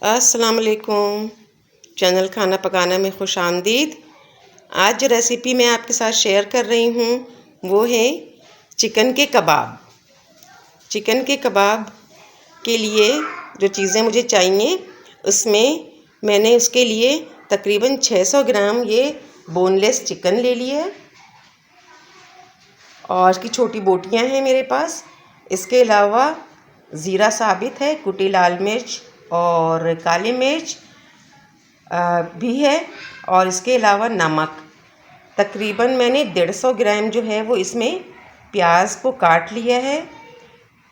अस्सलाम वालेकुम। चैनल खाना पकाना में खुश आमदीद। आज जो रेसिपी मैं आपके साथ शेयर कर रही हूँ वो है चिकन के कबाब। चिकन के कबाब के लिए जो चीज़ें मुझे चाहिए उसमें मैंने उसके लिए तकरीबन 600 ग्राम ये बोनलेस चिकन ले लिया है और इसकी छोटी बोटियाँ हैं मेरे पास। इसके अलावा ज़ीरा साबित है, कुटी लाल मिर्च और काली मिर्च भी है और इसके अलावा नमक। तकरीबन मैंने 150 ग्राम जो है वो इसमें प्याज को काट लिया है।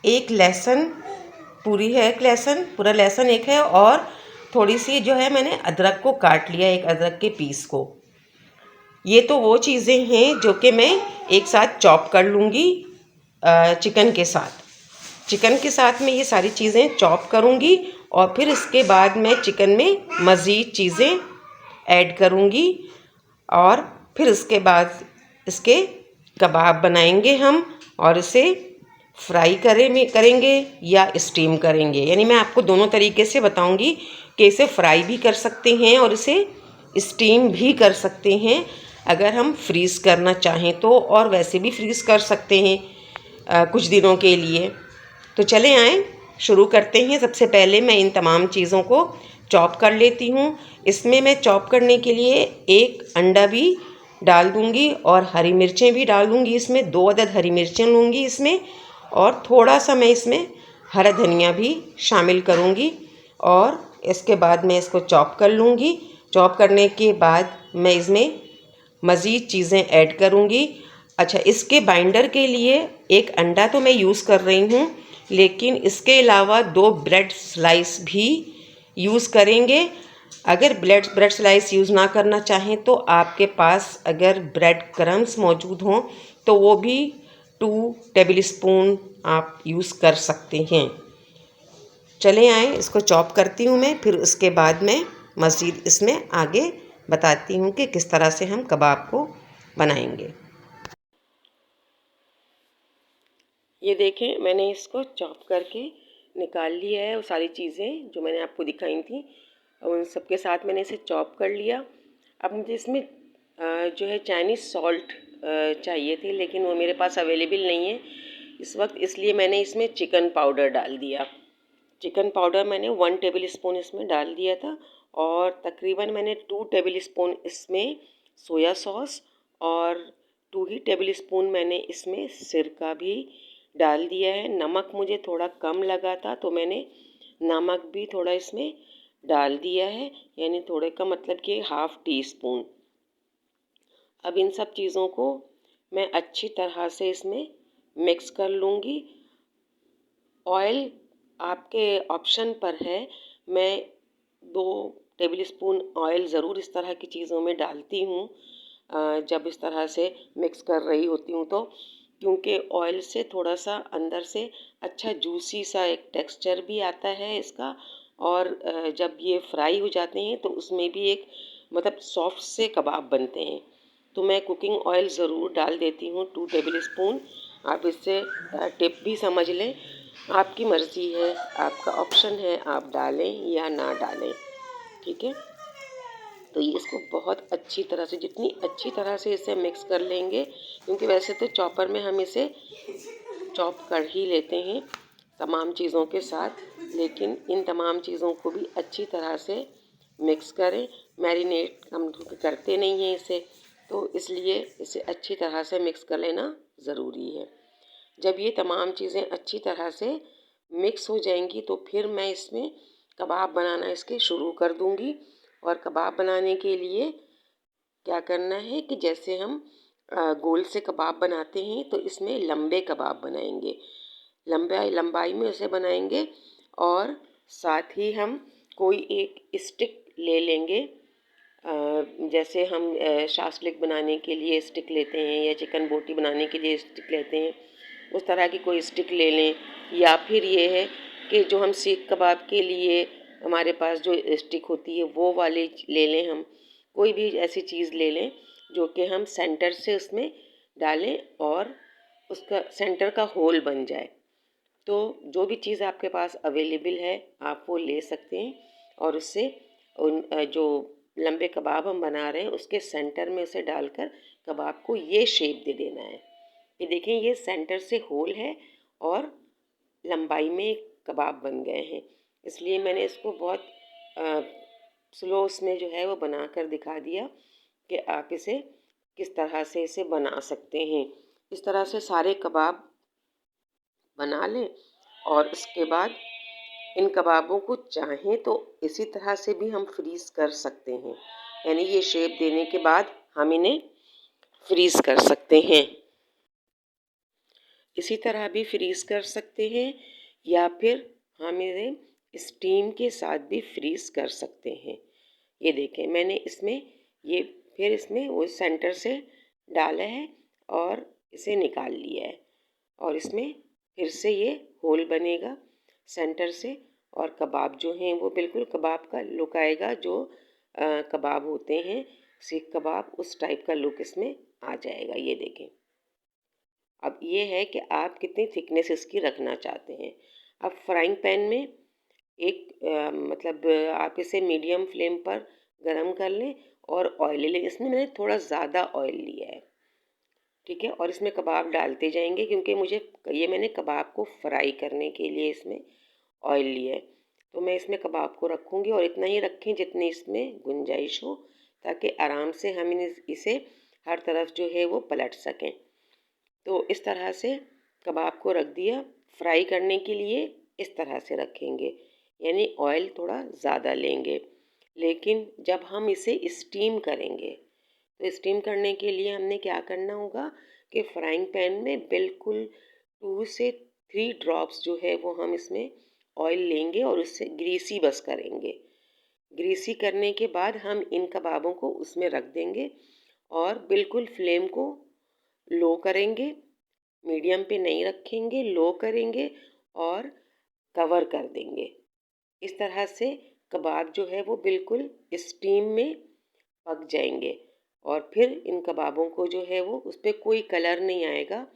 एक लहसुन पूरी है, एक लहसुन पूरा लहसुन एक है और थोड़ी सी जो है मैंने अदरक को काट लिया, एक अदरक के पीस को। ये तो वो चीज़ें हैं जो कि मैं एक साथ चॉप कर लूँगी चिकन के साथ। चिकन के साथ में ये सारी चीज़ें चॉप करूँगी और फिर इसके बाद मैं चिकन में मज़ीद चीज़ें ऐड करूँगी और फिर इसके बाद इसके कबाब बनाएंगे हम और इसे फ्राई करेंगे या स्टीम करेंगे। यानी मैं आपको दोनों तरीके से बताऊँगी कि इसे फ्राई भी कर सकते हैं और इसे स्टीम भी कर सकते हैं अगर हम फ्रीज़ करना चाहें तो, और वैसे भी फ्रीज़ कर सकते हैं कुछ दिनों के लिए। तो चले आएँ शुरू करते हैं। सबसे पहले मैं इन तमाम चीज़ों को चॉप कर लेती हूँ। इसमें मैं चॉप करने के लिए एक अंडा भी डाल दूँगी और हरी मिर्चें भी डाल दूँगी। इसमें 2 अदद हरी मिर्चें लूँगी इसमें, और थोड़ा सा मैं इसमें हरा धनिया भी शामिल करूँगी और इसके बाद मैं इसको चॉप कर लूँगी। चॉप करने के बाद मैं इसमें मज़ीद चीज़ें ऐड करूँगी। अच्छा, इसके बाइंडर के लिए एक अंडा तो मैं यूज़ कर रही हूँ, लेकिन इसके अलावा 2 ब्रेड स्लाइस भी यूज़ करेंगे। अगर ब्रेड स्लाइस यूज़ ना करना चाहें तो आपके पास अगर ब्रेड क्रम्स मौजूद हों तो वो भी 2 टेबल स्पून आप यूज़ कर सकते हैं। चले आए, इसको चॉप करती हूँ मैं, फिर उसके बाद मैं मज़ीद इसमें आगे बताती हूँ कि किस तरह से हम कबाब को बनाएंगे। ये देखें, मैंने इसको चॉप करके निकाल लिया है। वो सारी चीज़ें जो मैंने आपको दिखाई थी उन सब के साथ मैंने इसे चॉप कर लिया। अब मुझे इसमें जो है चाइनीज़ सॉल्ट चाहिए थे, लेकिन वो मेरे पास अवेलेबल नहीं है इस वक्त, इसलिए मैंने इसमें चिकन पाउडर डाल दिया। चिकन पाउडर मैंने 1 टेबल स्पून इसमें डाल दिया था और तकरीबन मैंने 2 टेबल स्पून इसमें सोया सॉस और 2 ही टेबल स्पून मैंने इसमें सिरका भी डाल दिया है। नमक मुझे थोड़ा कम लगा था तो मैंने नमक भी थोड़ा इसमें डाल दिया है, यानी थोड़े का मतलब कि 1/2 टी स्पून। अब इन सब चीज़ों को मैं अच्छी तरह से इसमें मिक्स कर लूँगी। ऑयल आपके ऑप्शन पर है। मैं 2 टेबल स्पून ऑयल ज़रूर इस तरह की चीज़ों में डालती हूँ जब इस तरह से मिक्स कर रही होती हूँ तो, क्योंकि ऑयल से थोड़ा सा अंदर से अच्छा जूसी सा एक टेक्सचर भी आता है इसका, और जब ये फ्राई हो जाते हैं तो उसमें भी एक मतलब सॉफ्ट से कबाब बनते हैं। तो मैं कुकिंग ऑयल ज़रूर डाल देती हूँ 2 टेबल स्पून। आप इससे टिप भी समझ लें, आपकी मर्ज़ी है, आपका ऑप्शन है, आप डालें या ना डालें, ठीक है। तो ये इसको बहुत अच्छी तरह से, जितनी अच्छी तरह से इसे मिक्स कर लेंगे, क्योंकि वैसे तो चॉपर में हम इसे चॉप कर ही लेते हैं तमाम चीज़ों के साथ, लेकिन इन तमाम चीज़ों को भी अच्छी तरह से मिक्स करें। मैरिनेट हम करते नहीं हैं इसे, तो इसलिए इसे अच्छी तरह से मिक्स कर लेना ज़रूरी है। जब ये तमाम चीज़ें अच्छी तरह से मिक्स हो जाएंगी तो फिर मैं इसमें कबाब बनाना इसके शुरू कर दूंगी। और कबाब बनाने के लिए क्या करना है कि जैसे हम गोल से कबाब बनाते हैं तो इसमें लंबे कबाब बनाएंगे, लंबाई में उसे बनाएंगे। और साथ ही हम कोई एक स्टिक ले लेंगे, जैसे हम शास्लिक बनाने के लिए स्टिक लेते हैं या चिकन बोटी बनाने के लिए स्टिक लेते हैं, उस तरह की कोई स्टिक ले लें। या फिर ये है कि जो हम सीख कबाब के लिए हमारे पास जो स्टिक होती है वो वाले ले लें, हम कोई भी ऐसी चीज़ ले लें जो कि हम सेंटर से उसमें डालें और उसका सेंटर का होल बन जाए। तो जो भी चीज़ आपके पास अवेलेबल है आप वो ले सकते हैं। और उससे उन जो लंबे कबाब हम बना रहे हैं उसके सेंटर में उसे डालकर कबाब को ये शेप दे देना है। ये देखें, ये सेंटर से होल है और लंबाई में कबाब बन गए हैं। इसलिए मैंने इसको बहुत स्लो उसमें जो है वो बना कर दिखा दिया कि आप इसे किस तरह से इसे बना सकते हैं। इस तरह से सारे कबाब बना लें और उसके बाद इन कबाबों को चाहें तो इसी तरह से भी हम फ्रीज़ कर सकते हैं, यानी ये शेप देने के बाद हम इन्हें फ्रीज़ कर सकते हैं। इसी तरह भी फ्रीज़ कर सकते हैं या फिर हम इन्हें स्टीम के साथ भी फ्रीज़ कर सकते हैं। ये देखें, मैंने इसमें ये फिर इसमें वो सेंटर से डाला है और इसे निकाल लिया है और इसमें फिर से ये होल बनेगा सेंटर से और कबाब जो हैं वो बिल्कुल कबाब का लुक आएगा जो कबाब होते हैं सीख कबाब, उस टाइप का लुक इसमें आ जाएगा। ये देखें, अब ये है कि आप कितनी थिकनेस इसकी रखना चाहते हैं। अब फ्राइंग पैन में मतलब आप इसे मीडियम फ्लेम पर गरम कर लें और ऑयल ले लें। इसमें मैंने थोड़ा ज़्यादा ऑयल लिया है, ठीक है, और इसमें कबाब डालते जाएंगे क्योंकि मैंने कबाब को फ्राई करने के लिए इसमें ऑयल लिया है। तो मैं इसमें कबाब को रखूँगी और इतना ही रखें जितनी इसमें गुंजाइश हो, ताकि आराम से हम इसे हर तरफ जो है वो पलट सकें। तो इस तरह से कबाब को रख दिया। फ्राई करने के लिए इस तरह से रखेंगे, यानी ऑयल थोड़ा ज़्यादा लेंगे। लेकिन जब हम इसे स्टीम करेंगे तो स्टीम करने के लिए हमने क्या करना होगा कि फ्राइंग पैन में बिल्कुल 2 से 3 ड्रॉप्स जो है वो हम इसमें ऑयल लेंगे और उससे ग्रीसी बस करेंगे। ग्रीसी करने के बाद हम इन कबाबों को उसमें रख देंगे और बिल्कुल फ्लेम को लो करेंगे, मीडियम पे नहीं रखेंगे, लो करेंगे और कवर कर देंगे। इस तरह से कबाब जो है वो बिल्कुल स्टीम में पक जाएंगे और फिर इन कबाबों को जो है वो उस पर कोई कलर नहीं आएगा।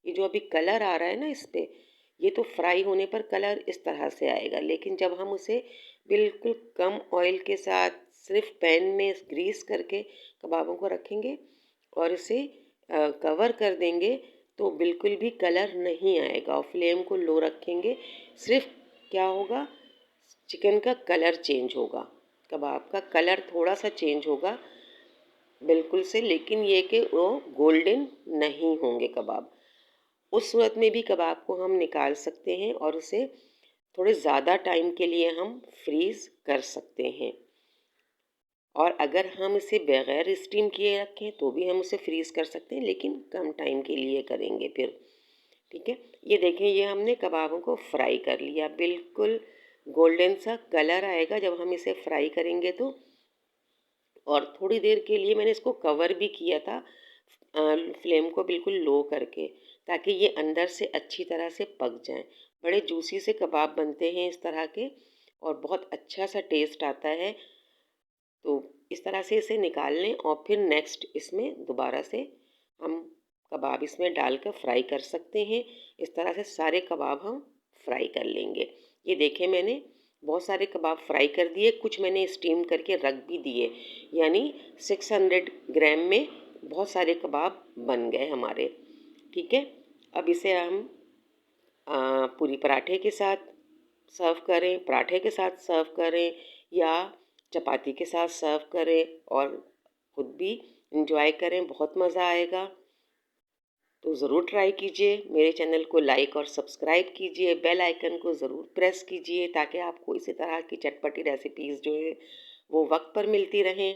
ये जो अभी कलर आ रहा है ना इस पर, ये तो फ्राई होने पर कलर इस तरह से आएगा, लेकिन जब हम उसे बिल्कुल कम ऑयल के साथ सिर्फ पैन में ग्रीस करके कबाबों को रखेंगे और इसे कवर कर देंगे तो बिल्कुल भी कलर नहीं आएगा। और फ्लेम को लो रखेंगे, सिर्फ क्या होगा, चिकन का कलर चेंज होगा, कबाब का कलर थोड़ा सा चेंज होगा बिल्कुल से, लेकिन ये कि वो गोल्डन नहीं होंगे कबाब। उस सूरत में भी कबाब को हम निकाल सकते हैं और उसे थोड़े ज़्यादा टाइम के लिए हम फ्रीज़ कर सकते हैं। और अगर हम इसे बग़ैर स्टीम किए रखें तो भी हम उसे फ्रीज़ कर सकते हैं, लेकिन कम टाइम के लिए करेंगे फिर, ठीक है। ये देखें, ये हमने कबाबों को फ्राई कर लिया, बिल्कुल गोल्डन सा कलर आएगा जब हम इसे फ्राई करेंगे तो। और थोड़ी देर के लिए मैंने इसको कवर भी किया था फ्लेम को बिल्कुल लो करके, ताकि ये अंदर से अच्छी तरह से पक जाएं। बड़े जूसी से कबाब बनते हैं इस तरह के और बहुत अच्छा सा टेस्ट आता है। तो इस तरह से इसे निकाल लें और फिर नेक्स्ट इसमें दोबारा से हम कबाब इसमें डालकर फ्राई कर सकते हैं। इस तरह से सारे कबाब हम फ्राई कर लेंगे। ये देखें, मैंने बहुत सारे कबाब फ्राई कर दिए, कुछ मैंने स्टीम करके रख भी दिए, यानी 600 ग्राम में बहुत सारे कबाब बन गए हमारे, ठीक है। अब इसे हम पूरी पराठे के साथ सर्व करें, पराठे के साथ सर्व करें या चपाती के साथ सर्व करें और खुद भी इंजॉय करें, बहुत मज़ा आएगा। तो ज़रूर ट्राई कीजिए। मेरे चैनल को लाइक और सब्सक्राइब कीजिए, बेल आइकन को ज़रूर प्रेस कीजिए ताकि आपको इसी तरह की चटपटी रेसिपीज़ जो है वो वक्त पर मिलती रहें।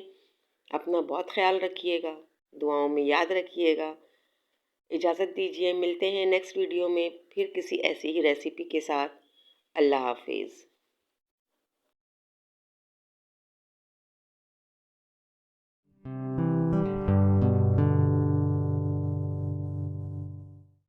अपना बहुत ख्याल रखिएगा, दुआओं में याद रखिएगा। इजाज़त दीजिए, मिलते हैं नेक्स्ट वीडियो में फिर किसी ऐसी ही रेसिपी के साथ। अल्लाह हाफिज़।